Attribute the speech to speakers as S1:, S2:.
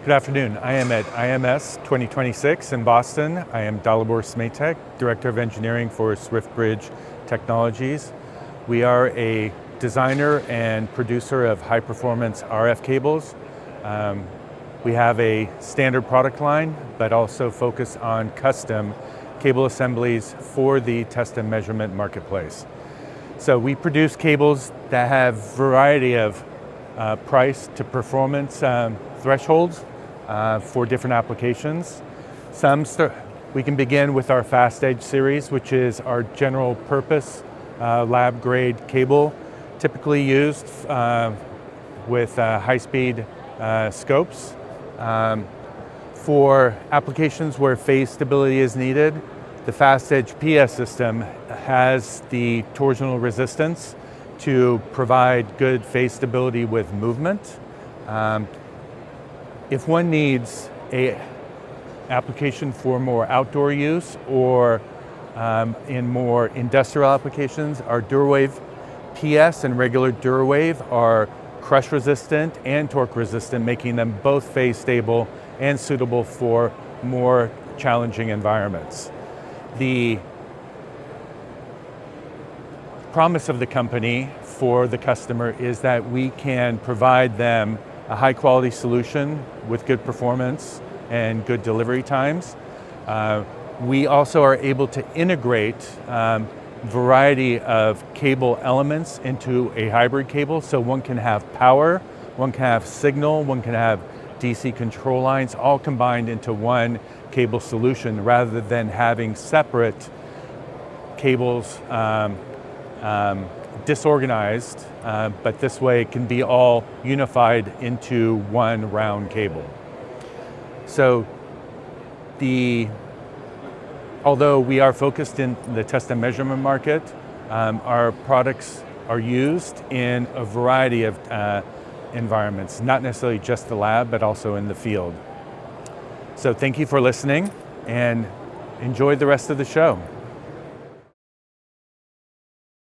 S1: Good afternoon. I am at IMS2026 in Boston. I am Dalibor Smejtek, Director of Engineering for SwiftBridge Technologies. We are a designer and producer of high-performance RF cables. We have a standard product line, but also focus on custom cable assemblies for the test and measurement marketplace. So we produce cables that have a variety of price to performance thresholds for different applications. We can begin with our FastEdge series, which is our general purpose lab grade cable, typically used with high-speed scopes. For applications where phase stability is needed, the FastEdge PS system has the torsional resistance to provide good phase stability with movement. If one needs an application for more outdoor use or in more industrial applications, our DuraWave PS and regular DuraWave are crush resistant and torque resistant, making them both phase stable and suitable for more challenging environments. The promise of the company for the customer is that we can provide them a high quality solution with good performance and good delivery times. We also are able to integrate variety of cable elements into a hybrid cable, so one can have power, one can have signal, one can have DC control lines, all combined into one cable solution rather than having separate cables disorganized, but this way it can be all unified into one round cable. So although we are focused in the test and measurement market, our products are used in a variety of environments, not necessarily just the lab, but also in the field. So thank you for listening and enjoy the rest of the show.